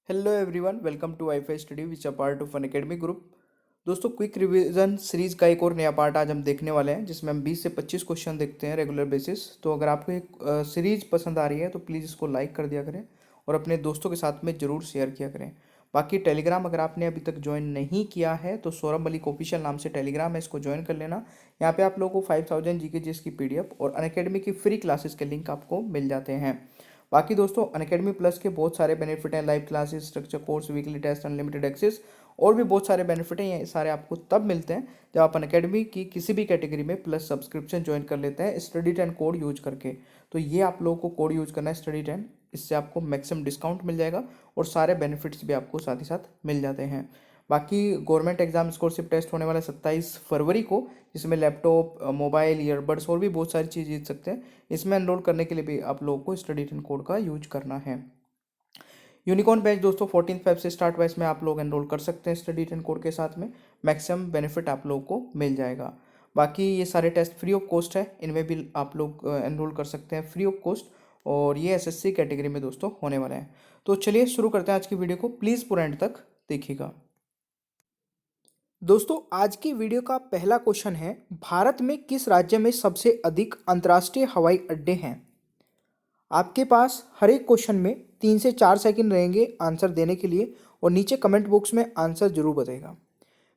Hello everyone, welcome to wifi study which a part of Unacademy group. दोस्तों, quick revision series का एक और नया part आज हम देखने वाले हैं, जिसमें हम 20 से 25 क्वेश्चन देखते हैं रेगुलर बेसिस। तो अगर आपको एक सीरीज पसंद आ रही है तो प्लीज़ इसको लाइक कर दिया करें और अपने दोस्तों के साथ में ज़रूर शेयर किया करें। बाकी टेलीग्राम अगर आपने अभी तक ज्वाइन नहीं किया है तो सौरभ मलिक ऑफिशियल नाम से टेलीग्राम है, इसको ज्वाइन कर लेना। यहाँ पे आप लोगों को 5000 जीके जीएस की पीडीएफ और अनअकैडमी की फ्री क्लासेस के लिंक आपको मिल जाते हैं। बाकी दोस्तों, अनअकैडमी प्लस के बहुत सारे बेनिफिट हैं, live classes, structure course, weekly test, unlimited access और भी बहुत सारे बेनिफिट हैं। ये सारे आपको तब मिलते हैं जब आप अनअकैडमी की किसी भी कैटेगरी में प्लस सब्सक्रिप्शन ज्वाइन कर लेते हैं स्टडी 10 कोड यूज करके। तो ये आप लोगों को कोड यूज करना है स्टडी 10, इससे आपको मैक्सिमम डिस्काउंट मिल जाएगा और सारे बेनिफिट्स भी आपको साथ ही साथ मिल जाते हैं। बाकी गवर्नमेंट एग्जाम स्कॉलरशिप टेस्ट होने वाला है 27 फरवरी को, जिसमें लैपटॉप, मोबाइल, ईयरबड्स और भी बहुत सारी चीज़ जीत सकते हैं। इसमें एनरोल करने के लिए भी आप लोगों को स्टडी 10 कोड का यूज करना है। यूनिकॉर्न बैच दोस्तों 14 फेब से स्टार्ट हुआ, इसमें आप लोग एनरोल कर सकते हैं स्टडी 10 कोड के साथ में, मैक्सिमम बेनिफिट आप लोगों को मिल जाएगा। बाकी ये सारे टेस्ट फ्री ऑफ कॉस्ट है, इनमें भी आप लोग एनरोल कर सकते हैं फ्री ऑफ कॉस्ट, और ये एसएससी कैटेगरी में दोस्तों होने वाले हैं। तो चलिए शुरू करते हैं आज की वीडियो को, प्लीज़ पूरा एंड तक देखिएगा। दोस्तों, आज की वीडियो का पहला क्वेश्चन है, भारत में किस राज्य में सबसे अधिक अंतर्राष्ट्रीय हवाई अड्डे हैं? आपके पास हर एक क्वेश्चन में 3 से 4 सेकंड रहेंगे आंसर देने के लिए, और नीचे कमेंट बॉक्स में आंसर जरूर बताएगा।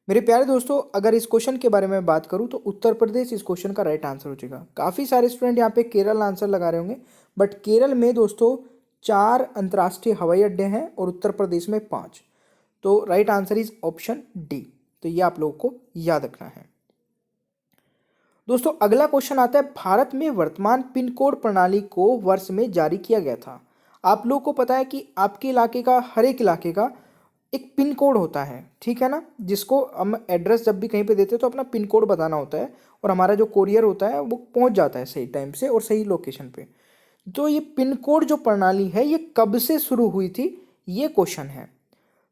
मेरे प्यारे दोस्तों, अगर इस क्वेश्चन के बारे में बात करूं तो उत्तर प्रदेश इस क्वेश्चन का राइट आंसर हो जाएगा। काफ़ी सारे स्टूडेंट यहाँ पे केरल आंसर लगा रहे होंगे, बट केरल में दोस्तों 4 अंतर्राष्ट्रीय हवाई अड्डे हैं और उत्तर प्रदेश में 5। तो right answer is option D. तो ये आप लोगों को याद रखना है। दोस्तों, अगला क्वेश्चन आता है, भारत में वर्तमान पिन कोड प्रणाली को वर्ष में जारी किया गया था। आप लोगों को पता है कि आपके इलाके का, हर एक इलाके का एक पिन कोड होता है, ठीक है ना, जिसको हम एड्रेस जब भी कहीं पे देते हैं तो अपना पिन कोड बताना होता है, और हमारा जो कोरियर होता है वो पहुंच जाता है सही टाइम से और सही लोकेशन पे। तो ये पिन कोड जो प्रणाली है ये कब से शुरू हुई थी, ये क्वेश्चन है।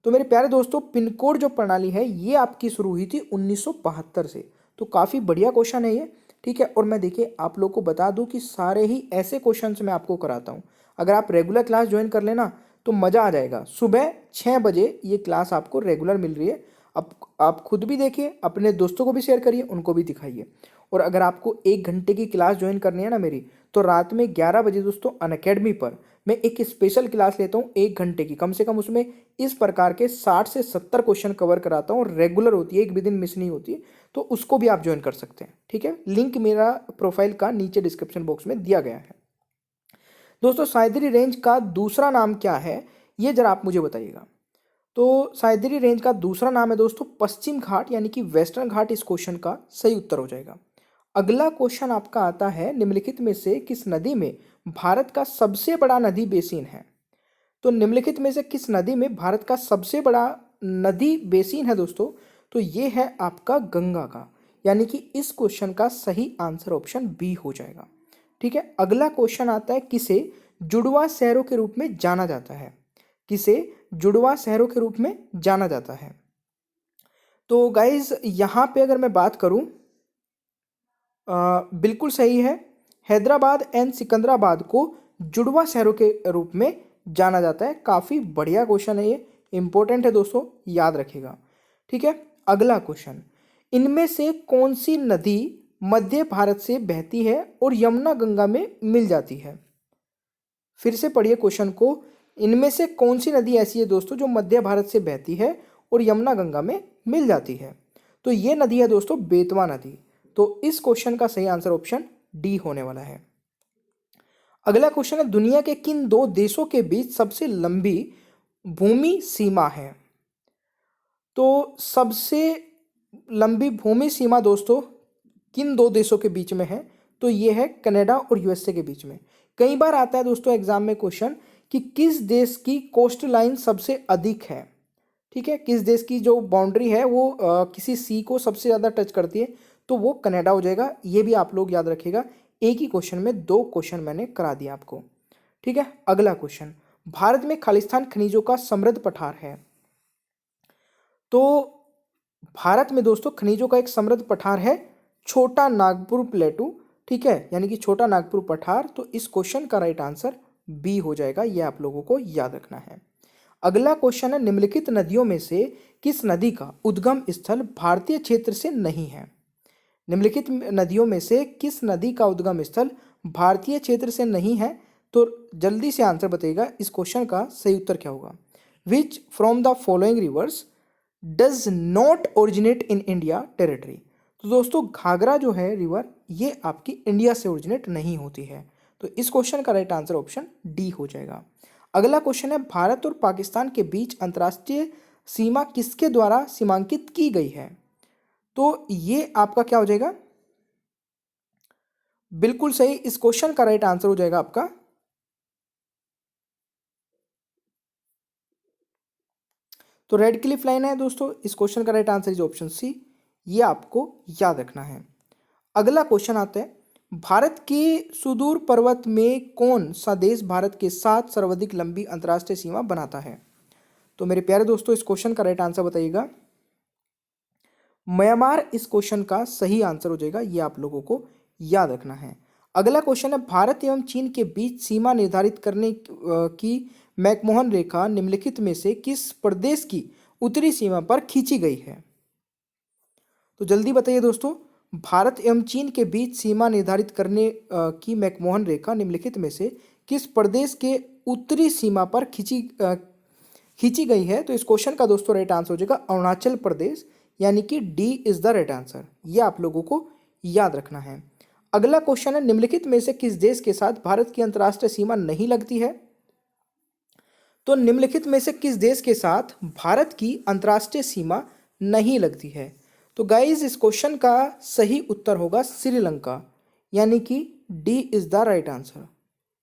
तो मेरे प्यारे दोस्तों, पिन कोड जो प्रणाली है ये आपकी शुरू हुई थी 1972 से। तो काफ़ी बढ़िया क्वेश्चन है ये, ठीक है। और मैं देखिए आप लोग को बता दूं कि सारे ही ऐसे क्वेश्चंस मैं आपको कराता हूं। अगर आप रेगुलर क्लास ज्वाइन कर लेना तो मज़ा आ जाएगा। सुबह 6 बजे ये क्लास आपको रेगुलर मिल रही है। अब आप खुद भी देखिए, अपने दोस्तों को भी शेयर करिए, उनको भी दिखाइए। और अगर आपको 1 घंटे की क्लास ज्वाइन करनी है ना मेरी, तो रात में 11 बजे दोस्तों अनअकैडमी पर मैं एक स्पेशल क्लास लेता हूँ 1 घंटे की, कम से कम उसमें इस प्रकार के 60 से 70 क्वेश्चन कवर कराता हूँ, रेगुलर होती है, एक भी दिन मिस नहीं होती। तो उसको भी आप ज्वाइन कर सकते हैं, ठीक है। लिंक मेरा प्रोफाइल का नीचे डिस्क्रिप्शन बॉक्स में दिया गया है। दोस्तों, साइदरी रेंज का दूसरा नाम क्या है, ये जरा आप मुझे बताइएगा। तो साइदरी रेंज का दूसरा नाम है दोस्तों पश्चिम घाट, यानी कि वेस्टर्न घाट इस क्वेश्चन का सही उत्तर हो जाएगा। अगला क्वेश्चन आपका आता है, निम्नलिखित में से किस नदी में भारत का सबसे बड़ा नदी बेसिन है? तो निम्नलिखित में से किस नदी में भारत का सबसे बड़ा नदी बेसिन है दोस्तों? तो ये है आपका गंगा का, यानी कि इस क्वेश्चन का सही आंसर ऑप्शन बी हो जाएगा, ठीक है। अगला क्वेश्चन आता है, किसे जुड़वा शहरों के रूप में जाना जाता है? किसे जुड़वा शहरों के रूप में जाना जाता है? तो गाइज यहाँ पे अगर मैं बात करूँ, बिल्कुल सही है, हैदराबाद एंड सिकंदराबाद को जुड़वा शहरों के रूप में जाना जाता है। काफ़ी बढ़िया क्वेश्चन है ये, इंपॉर्टेंट है दोस्तों, याद रखिएगा, ठीक है। अगला क्वेश्चन, इनमें से कौन सी नदी मध्य भारत से बहती है और यमुना गंगा में मिल जाती है? फिर से पढ़िए क्वेश्चन को, इनमें से कौन सी नदी ऐसी है दोस्तों जो मध्य भारत से बहती है और यमुना गंगा में मिल जाती है? तो ये नदी है दोस्तों बेतवा नदी। तो इस क्वेश्चन का सही आंसर ऑप्शन डी होने वाला है। अगला क्वेश्चन है, दुनिया के किन 2 देशों के बीच सबसे लंबी भूमि सीमा है? तो सबसे लंबी भूमि सीमा दोस्तों किन 2 देशों के बीच में है? तो ये है कनाडा और यूएसए के बीच में। कई बार आता है दोस्तों एग्जाम में क्वेश्चन कि किस देश की कोस्ट लाइन सबसे अधिक है, ठीक है, किस देश की जो बाउंड्री है वो किसी सी को सबसे ज़्यादा टच करती है, तो वो कनाडा हो जाएगा। ये भी आप लोग याद रखिएगा, एक ही क्वेश्चन में 2 क्वेश्चन मैंने करा दिया आपको, ठीक है। अगला क्वेश्चन, भारत में खालिस्तान खनिजों का समृद्ध पठार है। तो भारत में दोस्तों खनिजों का एक समृद्ध पठार है छोटा नागपुर प्लेटू, ठीक है, यानी कि छोटा नागपुर पठार। तो इस क्वेश्चन का राइट आंसर बी हो जाएगा, ये आप लोगों को याद रखना है। अगला क्वेश्चन है, निम्नलिखित नदियों में से किस नदी का उद्गम स्थल भारतीय क्षेत्र से नहीं है? निम्नलिखित नदियों में से किस नदी का उद्गम स्थल भारतीय क्षेत्र से नहीं है? तो जल्दी से आंसर बताइएगा, इस क्वेश्चन का सही उत्तर क्या होगा? Which from the following rivers does not originate in India territory? तो दोस्तों घाघरा जो है रिवर, ये आपकी इंडिया से ओरिजिनेट नहीं होती है। तो इस क्वेश्चन का राइट आंसर ऑप्शन डी हो जाएगा। अगला क्वेश्चन है, भारत और पाकिस्तान के बीच अंतर्राष्ट्रीय सीमा किसके द्वारा सीमांकित की गई है? तो ये आपका क्या हो जाएगा? बिल्कुल सही, इस क्वेश्चन का राइट आंसर हो जाएगा आपका तो रेड क्लिफ लाइन है दोस्तों। इस क्वेश्चन का right answer is option C, ये आपको याद रखना है। अगला क्वेश्चन आता है, भारत के सुदूर पर्वत में कौन सा देश भारत के साथ सर्वाधिक लंबी अंतर्राष्ट्रीय सीमा बनाता है? तो मेरे प्यारे दोस्तों इस क्वेश्चन का राइट आंसर बताइएगा। म्यांमार इस क्वेश्चन का सही आंसर हो जाएगा, ये आप लोगों को याद रखना है। अगला क्वेश्चन है, भारत एवं चीन के बीच सीमा निर्धारित करने की मैकमोहन रेखा निम्नलिखित में से किस प्रदेश की उत्तरी सीमा पर खींची गई है? तो जल्दी बताइए दोस्तों, भारत एवं चीन के बीच सीमा निर्धारित करने की मैकमोहन रेखा निम्नलिखित में से किस प्रदेश के उत्तरी सीमा पर खींची गई है? तो इस क्वेश्चन का दोस्तों राइट आंसर हो जाएगा अरुणाचल प्रदेश, यानी कि D is the right answer, ये आप लोगों को याद रखना है। अगला क्वेश्चन है, निम्नलिखित में से किस देश के साथ भारत की अंतर्राष्ट्रीय सीमा नहीं लगती है? तो निम्नलिखित में से किस देश के साथ भारत की अंतर्राष्ट्रीय सीमा नहीं लगती है? तो गाइज इस क्वेश्चन का सही उत्तर होगा श्रीलंका, यानी कि D is the right answer.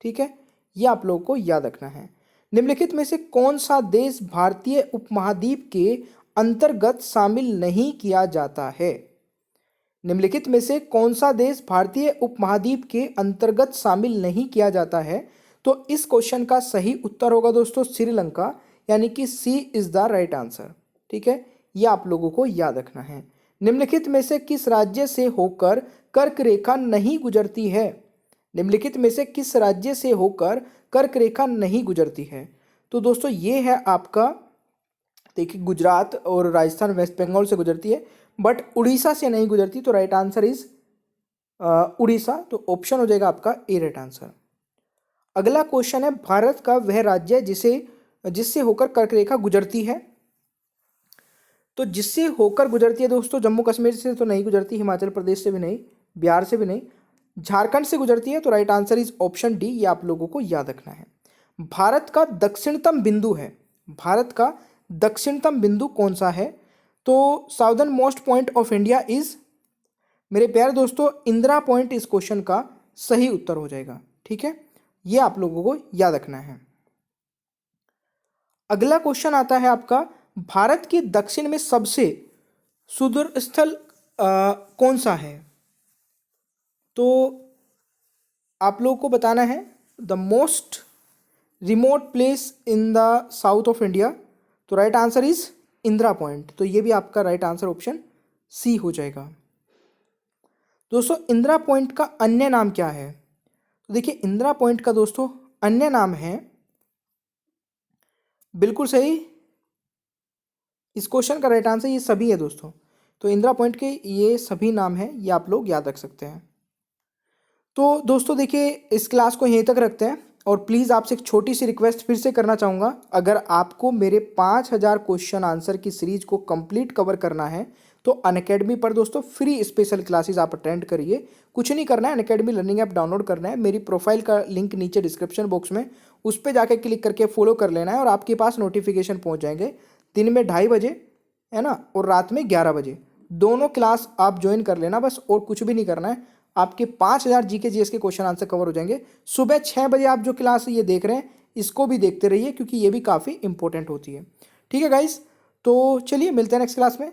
ठीक है, ये आप लोगों को याद रखना है। निम्नलिखित में से कौन सा देश भारतीय उपमहाद्वीप के अंतर्गत शामिल नहीं किया जाता है? निम्नलिखित में से कौन सा देश भारतीय उपमहाद्वीप के अंतर्गत शामिल नहीं किया जाता है? तो इस क्वेश्चन का सही उत्तर होगा दोस्तों श्रीलंका, यानी कि सी इज द राइट आंसर। ठीक है, ये आप लोगों को याद रखना है। निम्नलिखित में से किस राज्य से होकर कर्क रेखा नहीं गुजरती है? निम्नलिखित में से किस राज्य से होकर कर्क रेखा नहीं गुजरती है? तो दोस्तों ये है आपका, देखिए गुजरात और राजस्थान वेस्ट बंगाल से गुजरती है, बट उड़ीसा से नहीं गुजरती। तो राइट आंसर इज उड़ीसा, तो ऑप्शन हो जाएगा आपका ए राइट आंसर। अगला क्वेश्चन है, भारत का वह राज्य जिससे होकर कर्क रेखा गुजरती है? तो जिससे होकर गुजरती है दोस्तों, जम्मू कश्मीर से तो नहीं गुजरती, हिमाचल प्रदेश से भी नहीं, बिहार से भी नहीं, झारखंड से गुजरती है। तो right answer is option D, ये आप लोगों को याद रखना है। भारत का दक्षिणतम बिंदु है, भारत का दक्षिणतम बिंदु कौन सा है? तो southern most point of India is, मेरे प्यारे दोस्तों इंदिरा पॉइंट इस क्वेश्चन का सही उत्तर हो जाएगा। ठीक है, ये आप लोगों को याद रखना है। अगला क्वेश्चन आता है आपका, भारत के दक्षिण में सबसे सुदूर स्थल कौन सा है? तो आप लोगों को बताना है the most remote place in the south of India. तो right answer is Indira Point, तो ये भी आपका राइट आंसर ऑप्शन सी हो जाएगा। दोस्तों इंदिरा पॉइंट का अन्य नाम क्या है? तो देखिए इंदिरा पॉइंट का दोस्तों अन्य नाम है, बिल्कुल सही, इस क्वेश्चन का राइट आंसर ये सभी है दोस्तों। तो इंदिरा पॉइंट के ये सभी नाम हैं, ये आप लोग याद रख सकते हैं। तो दोस्तों देखिए इस क्लास को यहीं तक रखते हैं, और प्लीज़ आपसे एक छोटी सी रिक्वेस्ट फिर से करना चाहूँगा, अगर आपको मेरे 5000 क्वेश्चन आंसर की सीरीज को कंप्लीट कवर करना है तो अनअकैडमी पर दोस्तों फ्री स्पेशल क्लासेस आप अटेंड करिए। कुछ नहीं करना है, अनअकैडमी लर्निंग ऐप डाउनलोड करना है, मेरी प्रोफाइल का लिंक नीचे डिस्क्रिप्शन बॉक्स में, उस पर जाकर क्लिक करके फॉलो कर लेना है, और आपके पास नोटिफिकेशन पहुँच जाएंगे। दिन में 2:30 बजे है ना, और रात में 11 बजे, दोनों क्लास आप ज्वाइन कर लेना बस, और कुछ भी नहीं करना है। आपके 5000 जीके जीएस के क्वेश्चन आंसर कवर हो जाएंगे। सुबह 6 बजे आप जो क्लास ये देख रहे हैं इसको भी देखते रहिए, क्योंकि ये भी काफ़ी इंपॉर्टेंट होती है। ठीक है गाइज, तो चलिए मिलते हैं नेक्स्ट क्लास में।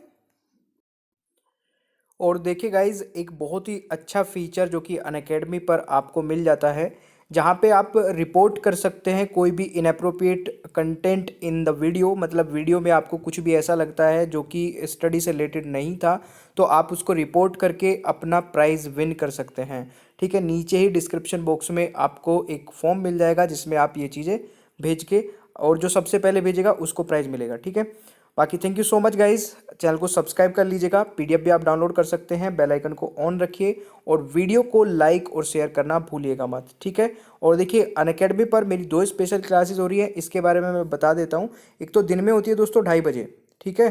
और देखिए गाइज एक बहुत ही अच्छा फीचर जो कि अनअकैडमी पर आपको मिल जाता है, जहाँ पे आप रिपोर्ट कर सकते हैं कोई भी inappropriate content in the video, मतलब वीडियो में आपको कुछ भी ऐसा लगता है जो कि स्टडी से रिलेटेड नहीं था, तो आप उसको रिपोर्ट करके अपना प्राइज़ विन कर सकते हैं। ठीक है, नीचे ही डिस्क्रिप्शन बॉक्स में आपको एक फॉर्म मिल जाएगा जिसमें आप ये चीज़ें भेज के और जो सबसे पहले भेजेगा उसको प्राइज़ मिलेगा, ठीक है। बाकी thank you so much guys, channel को सब्सक्राइब कर लीजिएगा, पीडीएफ भी आप डाउनलोड कर सकते हैं, बेल आइकन को ऑन रखिए और वीडियो को लाइक और शेयर करना भूलिएगा मत, ठीक है। और देखिए अनअकैडमी पर मेरी 2 स्पेशल क्लासेस हो रही है, इसके बारे में मैं बता देता हूँ। एक तो दिन में होती है दोस्तों 2:30 बजे, ठीक है,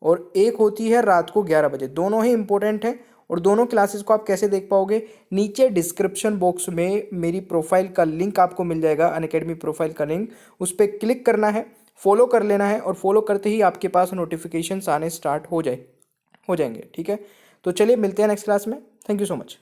और एक होती है रात को 11 बजे। दोनों ही इंपॉर्टेंट हैं और दोनों क्लासेस को आप कैसे देख पाओगे, नीचे डिस्क्रिप्शन बॉक्स में मेरी प्रोफाइल का लिंक आपको मिल जाएगा, अनअकैडमी प्रोफाइल का लिंक, उस पर क्लिक करना है, फॉलो कर लेना है और फॉलो करते ही आपके पास नोटिफिकेशंस आने स्टार्ट हो जाएंगे, ठीक है। तो चलिए मिलते हैं नेक्स्ट क्लास में, थैंक यू सो मच।